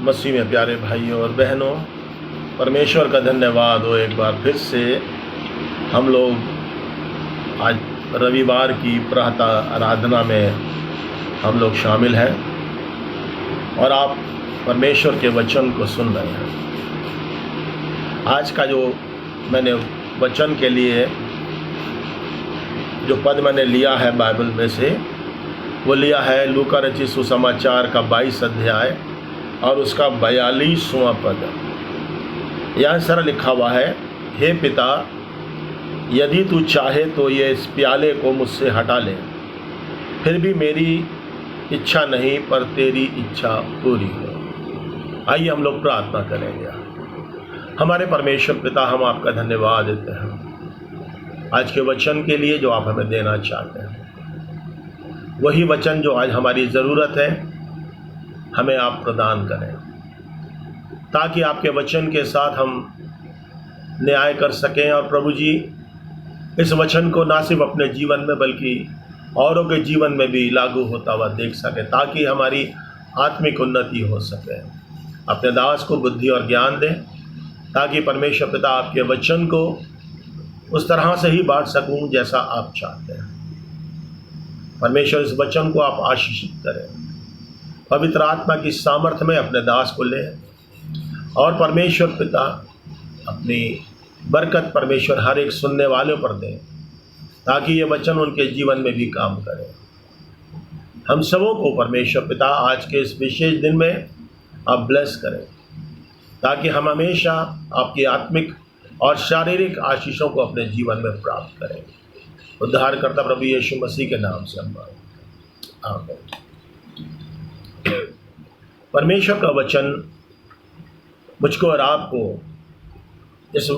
मसीह में प्यारे भाइयों और बहनों, परमेश्वर का धन्यवाद हो। एक बार फिर से हम लोग आज रविवार की प्रातः आराधना में हम लोग शामिल हैं और आप परमेश्वर के वचन को सुन रहे हैं। आज का जो मैंने वचन के लिए जो पद मैंने लिया है बाइबल में से, वो लिया है लूका रचित सुसमाचार का 22 अध्याय और उसका 42वां पद। यहाँ सरल लिखा हुआ है, हे पिता, यदि तू चाहे तो ये इस प्याले को मुझसे हटा ले, फिर भी मेरी इच्छा नहीं पर तेरी इच्छा पूरी हो। आइए हम लोग प्रार्थना करेंगे। हमारे परमेश्वर पिता, हम आपका धन्यवाद देते हैं आज के वचन के लिए जो आप हमें देना चाहते हैं। वही वचन जो आज हमारी ज़रूरत है हमें आप प्रदान करें, ताकि आपके वचन के साथ हम न्याय कर सकें और प्रभु जी इस वचन को ना सिर्फ अपने जीवन में बल्कि औरों के जीवन में भी लागू होता हुआ देख सकें, ताकि हमारी आत्मिक उन्नति हो सके। अपने दास को बुद्धि और ज्ञान दें, ताकि परमेश्वर पिता आपके वचन को उस तरह से ही बांट सकूं जैसा आप चाहते हैं। परमेश्वर इस वचन को आप आशीषित करें, पवित्र आत्मा की सामर्थ्य में अपने दास को ले और परमेश्वर पिता अपनी बरकत परमेश्वर हर एक सुनने वालों पर दें, ताकि ये वचन उनके जीवन में भी काम करे। हम सबों को परमेश्वर पिता आज के इस विशेष दिन में आप ब्लेस करें, ताकि हम हमेशा आपकी आत्मिक और शारीरिक आशीषों को अपने जीवन में प्राप्त करें। उद्धारकर्ता प्रभु यीशु मसीह के नाम से हम आमीन। परमेश्वर का वचन मुझको और आपको इस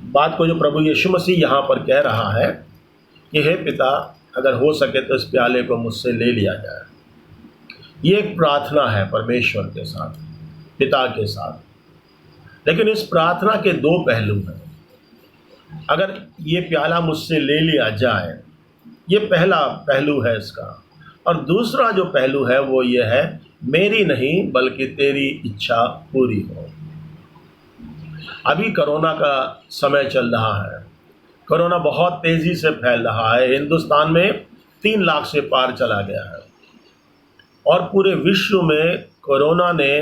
बात को जो प्रभु यीशु मसीह यहाँ पर कह रहा है कि हे पिता, अगर हो सके तो इस प्याले को मुझसे ले लिया जाए। ये एक प्रार्थना है परमेश्वर के साथ, पिता के साथ। लेकिन इस प्रार्थना के दो पहलू हैं। अगर ये प्याला मुझसे ले लिया जाए, ये पहला पहलू है इसका, और दूसरा जो पहलू है वो ये है, मेरी नहीं बल्कि तेरी इच्छा पूरी हो। अभी कोरोना का समय चल रहा है। कोरोना बहुत तेज़ी से फैल रहा है। हिंदुस्तान में 3 लाख से पार चला गया है और पूरे विश्व में कोरोना ने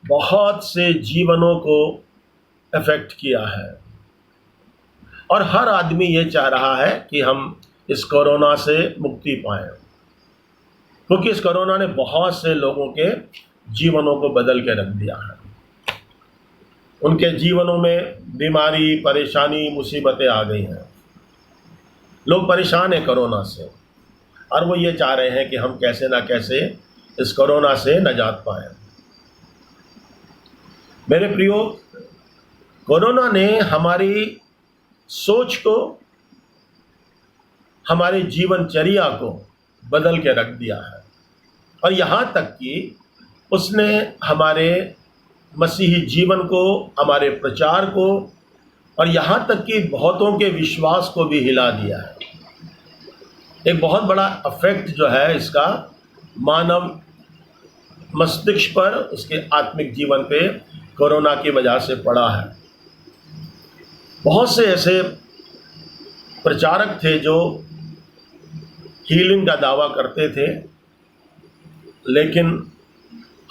बहुत से जीवनों को अफेक्ट किया है और हर आदमी ये चाह रहा है कि हम इस कोरोना से मुक्ति पाएं, क्योंकि इस कोरोना ने बहुत से लोगों के जीवनों को बदल के रख दिया है। उनके जीवनों में बीमारी, परेशानी, मुसीबतें आ गई हैं। लोग परेशान हैं कोरोना से और वो ये चाह रहे हैं कि हम कैसे ना कैसे इस कोरोना से निजात पाएं। मेरे प्रियो, कोरोना ने हमारी सोच को, हमारे जीवनचर्या को बदल के रख दिया है और यहाँ तक कि उसने हमारे मसीही जीवन को, हमारे प्रचार को और यहाँ तक कि बहुतों के विश्वास को भी हिला दिया है। एक बहुत बड़ा अफेक्ट जो है इसका मानव मस्तिष्क पर, उसके आत्मिक जीवन पे कोरोना की वजह से पड़ा है। बहुत से ऐसे प्रचारक थे जो हीलिंग का दावा करते थे, लेकिन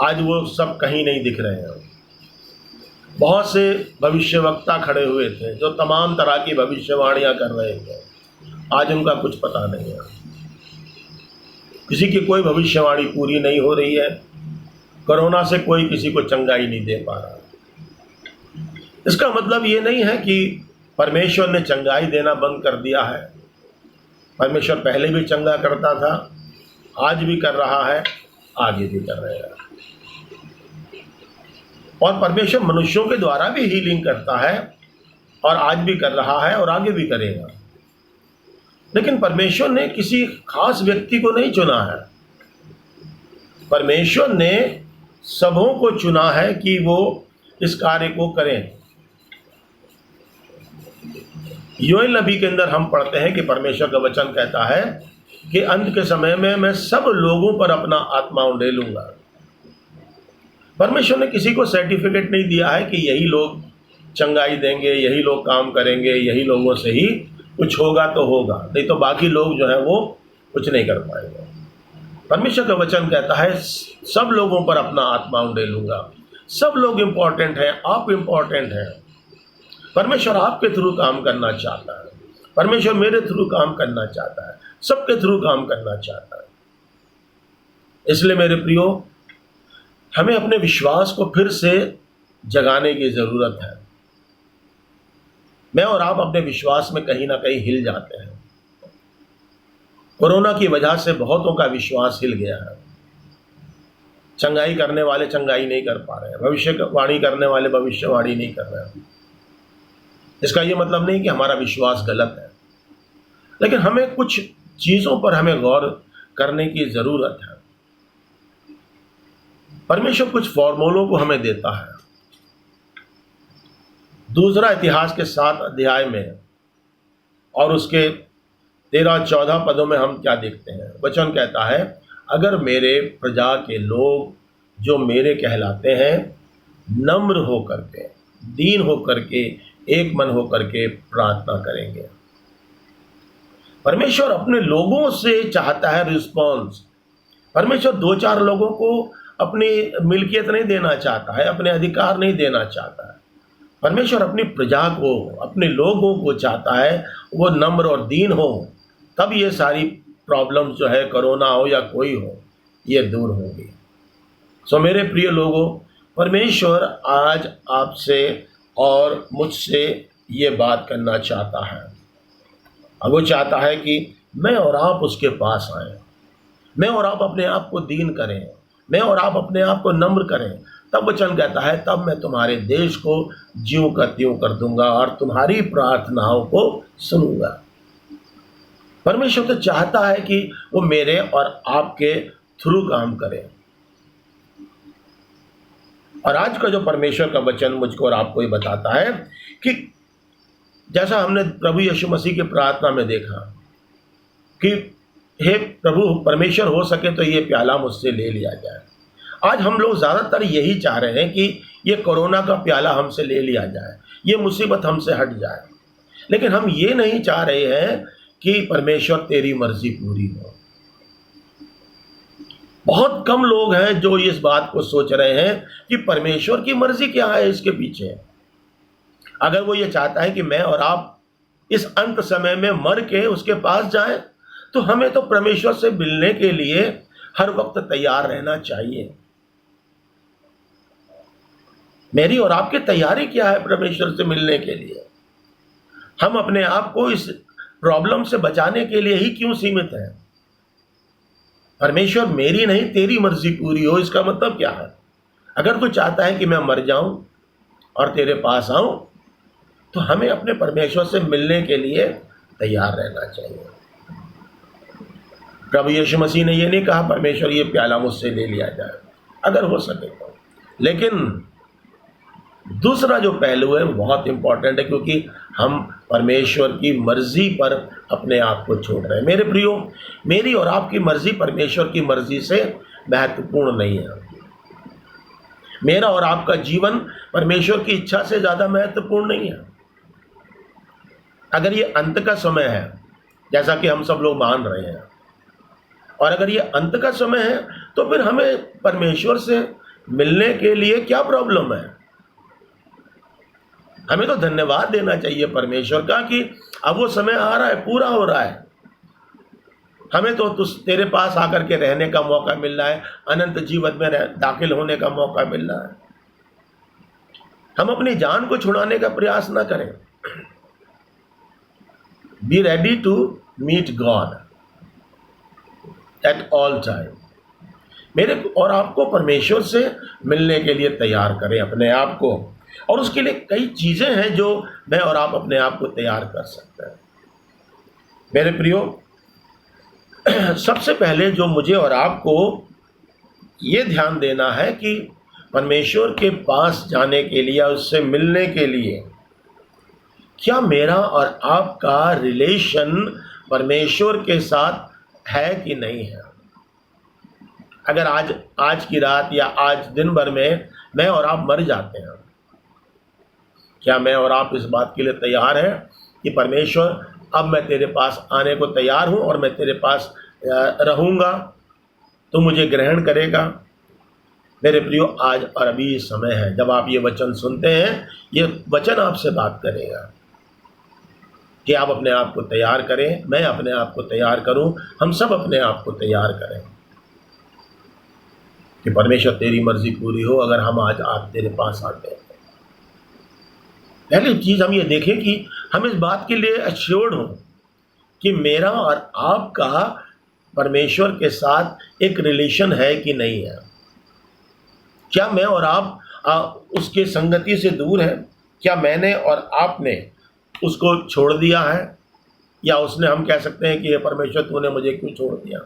आज वो सब कहीं नहीं दिख रहे हैं। बहुत से भविष्यवक्ता खड़े हुए थे जो तमाम तरह की भविष्यवाणियां कर रहे थे, आज उनका कुछ पता नहीं है। किसी की कोई भविष्यवाणी पूरी नहीं हो रही है। कोरोना से कोई किसी को चंगाई नहीं दे पा रहा। इसका मतलब ये नहीं है कि परमेश्वर ने चंगाई देना बंद कर दिया है। परमेश्वर पहले भी चंगा करता था, आज भी कर रहा है, आगे भी कर रहेगा। और परमेश्वर मनुष्यों के द्वारा भी हीलिंग करता है और आज भी कर रहा है और आगे भी करेगा। लेकिन परमेश्वर ने किसी खास व्यक्ति को नहीं चुना है। परमेश्वर ने सबों को चुना है कि वो इस कार्य को करें। योएल नबी के अंदर हम पढ़ते हैं कि परमेश्वर का वचन कहता है कि अंत के समय में मैं सब लोगों पर अपना आत्मा उंडेलूंगा। परमेश्वर ने किसी को सर्टिफिकेट नहीं दिया है कि यही लोग चंगाई देंगे, यही लोग काम करेंगे, यही लोगों से ही कुछ होगा तो होगा, नहीं तो बाकी लोग जो है वो कुछ नहीं कर पाएंगे। परमेश्वर का वचन कहता है सब लोगों पर अपना आत्मा उंडेलूंगा। सब लोग इम्पोर्टेंट हैं, आप इम्पोर्टेंट हैं। परमेश्वर आपके थ्रू काम करना चाहता है, परमेश्वर मेरे थ्रू काम करना चाहता है, सबके थ्रू काम करना चाहता है। इसलिए मेरे प्रियो, हमें अपने विश्वास को फिर से जगाने की ज़रूरत है। मैं और आप अपने विश्वास में कहीं ना कहीं हिल जाते हैं। कोरोना की वजह से बहुतों का विश्वास हिल गया है। चंगाई करने वाले चंगाई नहीं कर पा रहे हैं, भविष्यवाणी करने वाले भविष्यवाणी नहीं कर रहे हैं। इसका ये मतलब नहीं कि हमारा विश्वास गलत है, लेकिन हमें कुछ चीज़ों पर हमें गौर करने की ज़रूरत है। परमेश्वर कुछ फॉर्मूलों को हमें देता है। दूसरा इतिहास के 7 अध्याय में और उसके 13-14 पदों में हम क्या देखते हैं? वचन कहता है, अगर मेरे प्रजा के लोग जो मेरे कहलाते हैं नम्र होकर के, दीन होकर के, एक मन होकर के प्रार्थना करेंगे। परमेश्वर अपने लोगों से चाहता है रिस्पॉन्स। परमेश्वर 2-4 लोगों को अपनी मिल्कियत नहीं देना चाहता है, अपने अधिकार नहीं देना चाहता है। परमेश्वर अपनी प्रजा को, अपने लोगों को चाहता है वो नम्र और दीन हो, तब ये सारी प्रॉब्लम्स जो है, कोरोना हो या कोई हो, ये दूर होंगी। सो मेरे प्रिय लोगों, परमेश्वर आज आपसे और मुझसे ये बात करना चाहता है। अब वो चाहता है कि मैं और आप उसके पास आएं, मैं और आप अपने आप को दीन करें, मैं और आप अपने आप को नम्र करें। तब वचन कहता है, तब मैं तुम्हारे देश को ज्यों का त्यों कर दूंगा और तुम्हारी प्रार्थनाओं को सुनूंगा। परमेश्वर तो चाहता है कि वो मेरे और आपके थ्रू काम करे। और आज का जो परमेश्वर का वचन मुझको और आपको ये बताता है कि जैसा हमने प्रभु यीशु मसीह की प्रार्थना में देखा कि हे प्रभु परमेश्वर, हो सके तो ये प्याला मुझसे ले लिया जाए। आज हम लोग ज़्यादातर यही चाह रहे हैं कि ये कोरोना का प्याला हमसे ले लिया जाए, ये मुसीबत हमसे हट जाए, लेकिन हम ये नहीं चाह रहे हैं कि परमेश्वर तेरी मर्जी पूरी हो। बहुत कम लोग हैं जो इस बात को सोच रहे हैं कि परमेश्वर की मर्जी क्या है इसके पीछे। अगर वो ये चाहता है कि मैं और आप इस अंत समय में मर के उसके पास जाएं, तो हमें तो परमेश्वर से मिलने के लिए हर वक्त तैयार रहना चाहिए। मेरी और आपकी तैयारी क्या है परमेश्वर से मिलने के लिए? हम अपने आप को इस प्रॉब्लम से बचाने के लिए ही क्यों सीमित हैं? परमेश्वर मेरी नहीं तेरी मर्जी पूरी हो, इसका मतलब क्या है? अगर तू चाहता है कि मैं मर जाऊं और तेरे पास आऊं, तो हमें अपने परमेश्वर से मिलने के लिए तैयार रहना चाहिए। प्रभु यीशु मसीह ने ये नहीं कहा परमेश्वर ये प्याला मुझसे ले लिया जाए, अगर हो सके तो। लेकिन दूसरा जो पहलू है वो बहुत इंपॉर्टेंट है, क्योंकि हम परमेश्वर की मर्जी पर अपने आप को छोड़ रहे हैं। मेरे प्रियो, मेरी और आपकी मर्जी परमेश्वर की मर्जी से महत्वपूर्ण नहीं है। मेरा और आपका जीवन परमेश्वर की इच्छा से ज़्यादा महत्वपूर्ण नहीं है। अगर ये अंत का समय है, जैसा कि हम सब लोग मान रहे हैं, और अगर ये अंत का समय है, तो फिर हमें परमेश्वर से मिलने के लिए क्या प्रॉब्लम है? हमें तो धन्यवाद देना चाहिए परमेश्वर का कि अब वो समय आ रहा है, पूरा हो रहा है। हमें तो तेरे पास आकर के रहने का मौका मिल रहा है, अनंत जीवन में दाखिल होने का मौका मिल रहा है। हम अपनी जान को छुड़ाने का प्रयास ना करें। Be ready to meet God at all time. मेरे और आपको परमेश्वर से मिलने के लिए तैयार करें अपने आप को, और उसके लिए कई चीज़ें हैं जो मैं और आप अपने आप को तैयार कर सकते हैं। मेरे प्रियो, सबसे पहले जो मुझे और आपको ये ध्यान देना है कि परमेश्वर के पास जाने के लिए, उससे मिलने के लिए, क्या मेरा और आपका रिलेशन परमेश्वर के साथ है कि नहीं है। अगर आज की रात या आज दिन भर में मैं और आप मर जाते हैं। क्या मैं और आप इस बात के लिए तैयार हैं कि परमेश्वर अब मैं तेरे पास आने को तैयार हूं और मैं तेरे पास रहूंगा, तू मुझे ग्रहण करेगा? मेरे प्रियो, आज और अभी समय है जब आप ये वचन सुनते हैं, ये वचन आपसे बात करेगा कि आप अपने आप को तैयार करें, मैं अपने आप को तैयार करूं, हम सब अपने आप को तैयार करें कि परमेश्वर तेरी मर्जी पूरी हो। अगर हम आज आप तेरे पास आते हैं, पहली चीज हम ये देखें कि हम इस बात के लिए एश्योर्ड हों कि मेरा और आपका परमेश्वर के साथ एक रिलेशन है कि नहीं है। क्या मैं और आप उसके संगति से दूर हैं? क्या मैंने और आपने उसको छोड़ दिया है, या उसने, हम कह सकते हैं कि ये परमेश्वर तूने मुझे क्यों छोड़ दिया?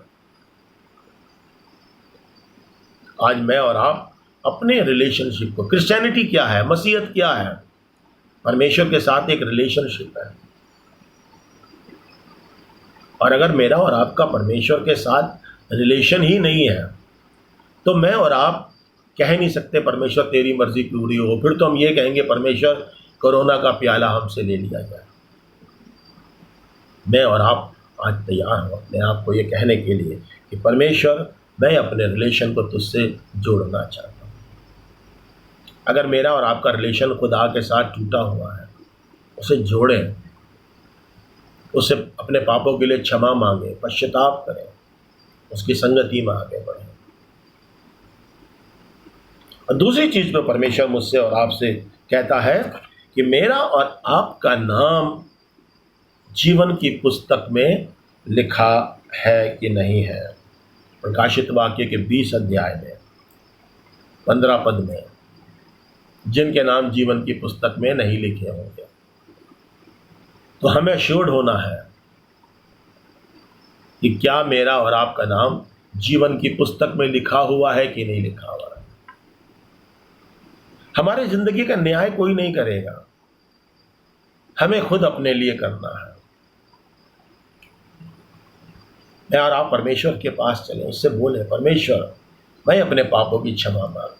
आज मैं और आप अपने रिलेशनशिप को, क्रिश्चियनिटी क्या है, मसीहत क्या है? परमेश्वर के साथ एक रिलेशनशिप है। और अगर मेरा और आपका परमेश्वर के साथ रिलेशन ही नहीं है तो मैं और आप कह नहीं सकते परमेश्वर तेरी मर्जी पूरी हो। फिर तो हम ये कहेंगे परमेश्वर कोरोना का प्याला हमसे ले लिया जाए। मैं और आप आज तैयार हो अपने आप को ये कहने के लिए कि परमेश्वर, मैं अपने रिलेशन को तुझसे जोड़ना चाहता हूँ। अगर मेरा और आपका रिलेशन खुदा के साथ टूटा हुआ है, उसे जोड़ें, उसे अपने पापों के लिए क्षमा मांगे, पश्चाताप करें, उसकी संगति में आगे बढ़ें। और दूसरी चीज जो परमेश्वर मुझसे और आपसे कहता है कि मेरा और आपका नाम जीवन की पुस्तक में लिखा है कि नहीं है। प्रकाशित वाक्य के 20 अध्याय में 15 पद में, जिनके नाम जीवन की पुस्तक में नहीं लिखे होंगे। तो हमें एश्योर्ड होना है कि क्या मेरा और आपका नाम जीवन की पुस्तक में लिखा हुआ है कि नहीं लिखा हुआ है। हमारी जिंदगी का न्याय कोई नहीं करेगा, हमें खुद अपने लिए करना है। मैं और आप परमेश्वर के पास चले, उससे बोले परमेश्वर मैं अपने पापों की क्षमा मांग।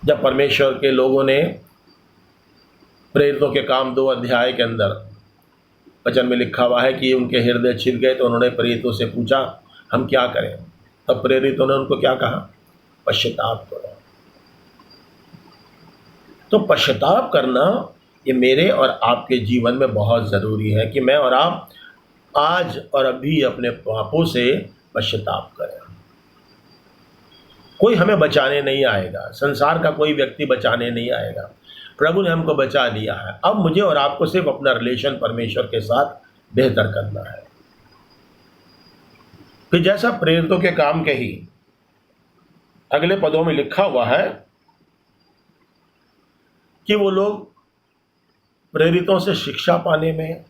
जब परमेश्वर के लोगों ने प्रेरितों के काम 2 अध्याय के अंदर वचन में लिखा हुआ है कि उनके हृदय छिद गए, तो उन्होंने प्रेरितों से पूछा हम क्या करें। तब प्रेरितों ने उनको क्या कहा? पश्चाताप करो। तो पश्चाताप करना ये मेरे और आपके जीवन में बहुत ज़रूरी है कि मैं और आप आज और अभी अपने पापों से पश्चाताप करें। कोई हमें बचाने नहीं आएगा, संसार का कोई व्यक्ति बचाने नहीं आएगा। प्रभु ने हमको बचा लिया है। अब मुझे और आपको सिर्फ अपना रिलेशन परमेश्वर के साथ बेहतर करना है। फिर जैसा प्रेरितों के काम के ही अगले पदों में लिखा हुआ है कि वो लोग प्रेरितों से शिक्षा पाने में,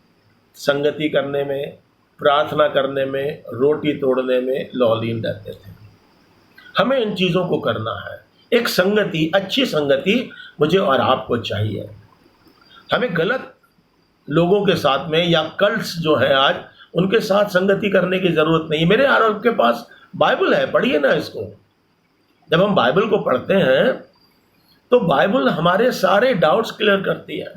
संगति करने में, प्रार्थना करने में, रोटी तोड़ने में लौलीन रहते थे। हमें इन चीज़ों को करना है। एक संगति, अच्छी संगति मुझे और आपको चाहिए। हमें गलत लोगों के साथ में या कल्ट्स जो है आज, उनके साथ संगति करने की ज़रूरत नहीं। मेरे और आपके पास बाइबल है, पढ़िए ना इसको। जब हम बाइबल को पढ़ते हैं तो बाइबल हमारे सारे डाउट्स क्लियर करती है।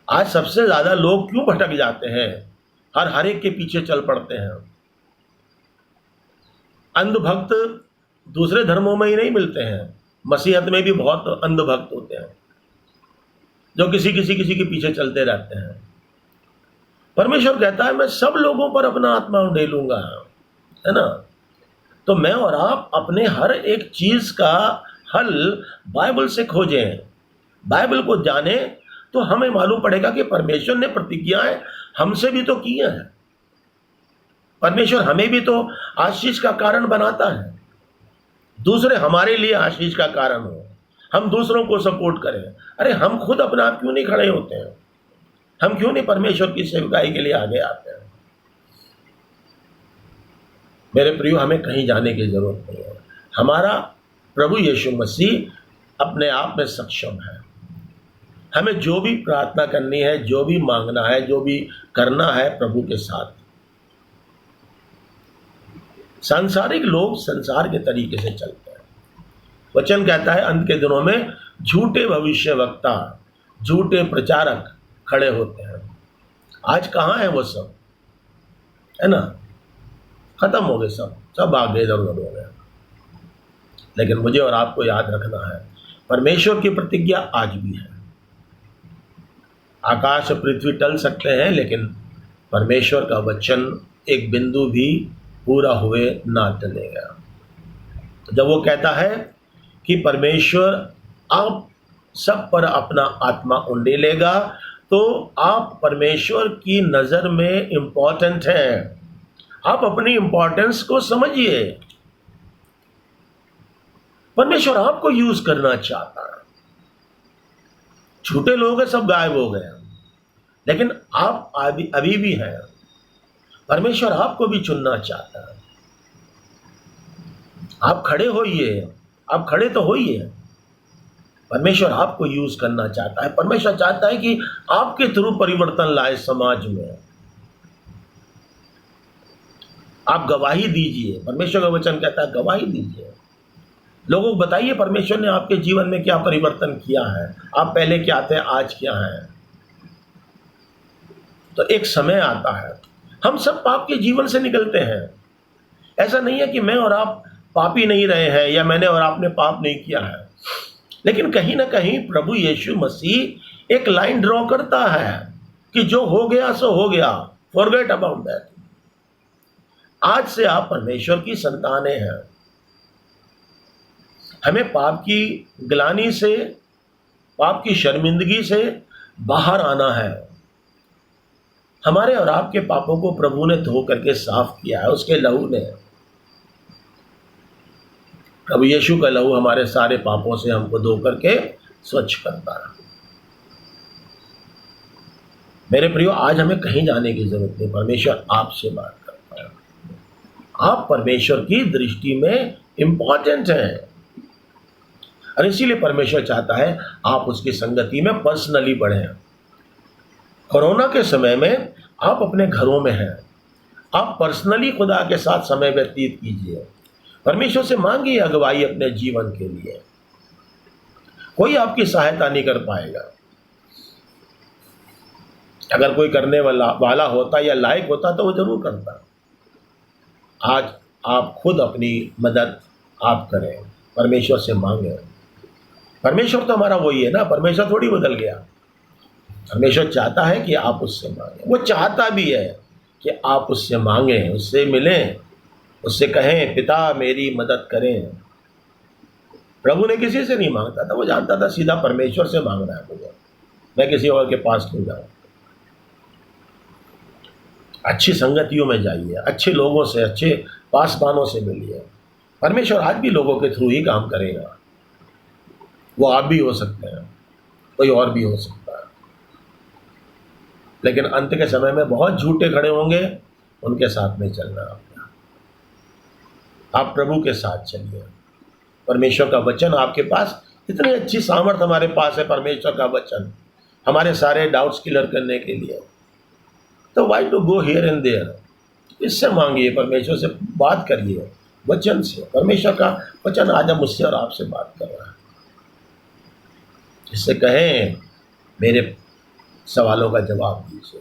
आज सबसे ज़्यादा लोग क्यों भटक जाते हैं? हर एक के पीछे चल पड़ते हैं। अंधभक्त दूसरे धर्मों में ही नहीं मिलते हैं, मसीहत में भी बहुत अंधभक्त होते हैं जो किसी के पीछे चलते रहते हैं। परमेश्वर कहता है मैं सब लोगों पर अपना आत्मा उंडेलूंगा, है ना। तो मैं और आप अपने हर एक चीज का हल बाइबल से खोजें, बाइबल को जाने, तो हमें मालूम पड़ेगा कि परमेश्वर ने प्रतिज्ञाएं हमसे भी तो की हैं। परमेश्वर हमें भी तो आशीष का कारण बनाता है, दूसरे हमारे लिए आशीष का कारण हो, हम दूसरों को सपोर्ट करें। अरे हम खुद अपने आप क्यों नहीं खड़े होते हैं? हम क्यों नहीं परमेश्वर की सेवकाई के लिए आगे आते हैं? मेरे प्रियो, हमें कहीं जाने की जरूरत नहीं है। हमारा प्रभु यीशु मसीह अपने आप में सक्षम है। हमें जो भी प्रार्थना करनी है, जो भी मांगना है, जो भी करना है प्रभु के साथ, सांसारिक लोग संसार के तरीके से चलते हैं। वचन कहता है अंत के दिनों में झूठे भविष्यवक्ता, झूठे प्रचारक खड़े होते हैं। आज कहाँ है वो सब, है ना? खत्म हो गए, सब भाग गए, इधर उधर हो गए। लेकिन मुझे और आपको याद रखना है, परमेश्वर की प्रतिज्ञा आज भी है। आकाश और पृथ्वी टल सकते हैं, लेकिन परमेश्वर का वचन एक बिंदु भी पूरा हुए ना टलेगा। तो जब वो कहता है कि परमेश्वर आप सब पर अपना आत्मा उंडेलेगा, तो आप परमेश्वर की नज़र में इम्पोर्टेंट हैं। आप अपनी इम्पोर्टेंस को समझिए। परमेश्वर आपको यूज करना चाहता है। झूठे लोग सब गायब हो गए, लेकिन आप अभी भी हैं। परमेश्वर आपको भी चुनना चाहता है। आप खड़े होइए, आप खड़े तो होइए। परमेश्वर आपको यूज करना चाहता है। परमेश्वर चाहता है कि आपके थ्रू परिवर्तन लाए समाज में। आप गवाही दीजिए। परमेश्वर का वचन कहता है गवाही दीजिए। लोगों को बताइए परमेश्वर ने आपके जीवन में क्या परिवर्तन किया है। आप पहले क्या थे, आज क्या हैं। तो एक समय आता है, हम सब पाप के जीवन से निकलते हैं। ऐसा नहीं है कि मैं और आप पापी नहीं रहे हैं या मैंने और आपने पाप नहीं किया है, लेकिन कहीं ना कहीं प्रभु यीशु मसीह एक लाइन ड्रॉ करता है कि जो हो गया सो हो गया, फॉरगेट अबाउट दैट। आज से आप परमेश्वर की संतानें हैं। हमें पाप की ग्लानि से, पाप की शर्मिंदगी से बाहर आना है। हमारे और आपके पापों को प्रभु ने धो करके साफ किया है, उसके लहू ने। प्रभु यीशु का लहू हमारे सारे पापों से हमको धो करके स्वच्छ करता है। मेरे प्रियो, आज हमें कहीं जाने की जरूरत नहीं, परमेश्वर आपसे बात करता है। आप परमेश्वर की दृष्टि में इंपॉर्टेंट हैं, और इसीलिए परमेश्वर चाहता है आप उसकी संगति में पर्सनली बढ़ें। कोरोना के समय में आप अपने घरों में हैं, आप पर्सनली खुदा के साथ समय व्यतीत कीजिए। परमेश्वर से मांगिए अगुवाई अपने जीवन के लिए। कोई आपकी सहायता नहीं कर पाएगा। अगर कोई करने वाला होता या लायक होता तो वो जरूर करता। आज आप खुद अपनी मदद आप करें, परमेश्वर से मांगे। परमेश्वर तो हमारा वही है ना, परमेश्वर थोड़ी बदल गया। परमेश्वर चाहता है कि आप उससे मांगे। वो चाहता भी है कि आप उससे मांगें, उससे मिलें, उससे कहें पिता मेरी मदद करें। प्रभु ने किसी से नहीं मांगता था, वो जानता था सीधा परमेश्वर से मांगना है मुझे, मैं किसी और के पास क्यों जाऊं। अच्छी संगतियों में जाइए, अच्छे लोगों से, अच्छे पासवानों से मिलिए। परमेश्वर आज भी लोगों के थ्रू ही काम करेगा। वो आप भी हो सकते हैं, कोई और भी हो सकता है, लेकिन अंत के समय में बहुत झूठे खड़े होंगे, उनके साथ में चलना। आप प्रभु के साथ चलिए। परमेश्वर का वचन आपके पास, इतनी अच्छी सामर्थ हमारे पास है परमेश्वर का वचन हमारे सारे डाउट्स क्लियर करने के लिए। तो why to go here and there. इससे मांगिए, परमेश्वर से बात करिए वचन से। परमेश्वर का वचन आज मुझसे और आपसे बात कर रहा है। इससे कहें मेरे सवालों का जवाब दीजिए।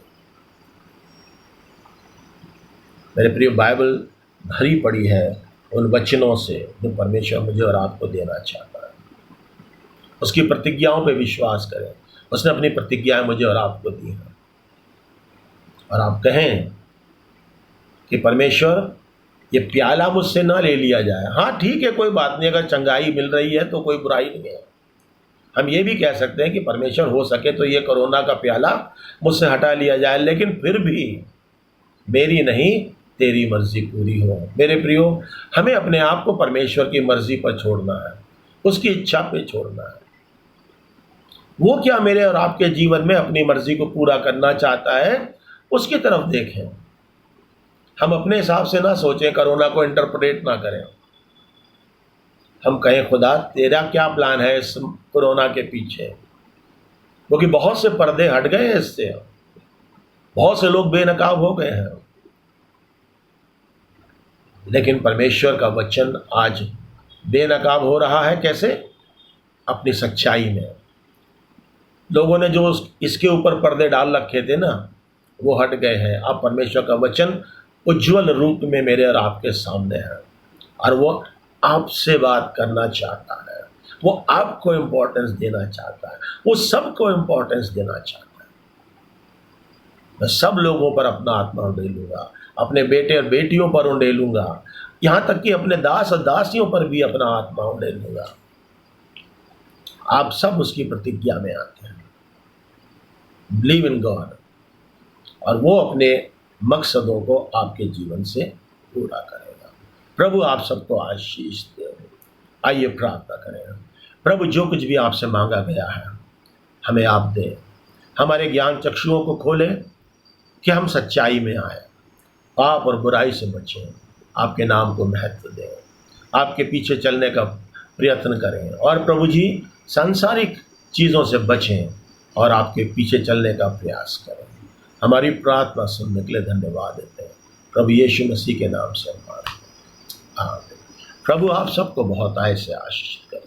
मेरे प्रिय, बाइबल भरी पड़ी है उन वचनों से जो परमेश्वर मुझे और आपको देना चाहता है। उसकी प्रतिज्ञाओं पे विश्वास करें। उसने अपनी प्रतिज्ञाएं मुझे और आपको दी हैं, और आप कहें कि परमेश्वर ये प्याला मुझसे ना ले लिया जाए। हाँ ठीक है, कोई बात नहीं, अगर चंगाई मिल रही है तो कोई बुराई नहीं है। हम ये भी कह सकते हैं कि परमेश्वर हो सके तो ये कोरोना का प्याला मुझसे हटा लिया जाए, लेकिन फिर भी मेरी नहीं तेरी मर्जी पूरी हो। मेरे प्रियो, हमें अपने आप को परमेश्वर की मर्जी पर छोड़ना है, उसकी इच्छा पे छोड़ना है। वो क्या मेरे और आपके जीवन में अपनी मर्जी को पूरा करना चाहता है, उसकी तरफ देखें। हम अपने हिसाब से ना सोचें, कोरोना को इंटरप्रेट ना करें। हम कहें खुदा तेरा क्या प्लान है इस कोरोना के पीछे, क्योंकि बहुत से पर्दे हट गए हैं इससे, बहुत से लोग बेनकाब हो गए हैं। लेकिन परमेश्वर का वचन आज बेनकाब हो रहा है। कैसे? अपनी सच्चाई में। लोगों ने जो इसके ऊपर पर्दे डाल रखे थे ना, वो हट गए हैं। अब परमेश्वर का वचन उज्जवल रूप में मेरे और आपके सामने है, और वो आपसे बात करना चाहता है। वो आपको इम्पोर्टेंस देना चाहता है, वो सबको इम्पोर्टेंस देना चाहता है। मैं सब लोगों पर अपना आत्मा उंडेलूंगा, अपने बेटे और बेटियों पर उंडेलूंगा, यहाँ तक कि अपने दास और दासियों पर भी अपना आत्मा उंडेलूंगा। आप सब उसकी प्रतिज्ञा में आते हैं। बिलीव इन गॉड, और वो अपने मकसदों को आपके जीवन से पूरा करेगा। प्रभु आप सबको आशीष दे। आइए प्रार्थना करें। प्रभु, जो कुछ भी आपसे मांगा गया है हमें आप दें। हमारे ज्ञान चक्षुओं को खोलें कि हम सच्चाई में आए, पाप और बुराई से बचें, आपके नाम को महत्व दें, आपके पीछे चलने का प्रयत्न करें, और प्रभु जी सांसारिक चीज़ों से बचें और आपके पीछे चलने का प्रयास करें। हमारी प्रार्थना सुनने के लिए धन्यवाद देते हैं प्रभु यीशु मसीह के नाम से। आमीन। प्रभु आप सबको बहुत आय से आशीष करें।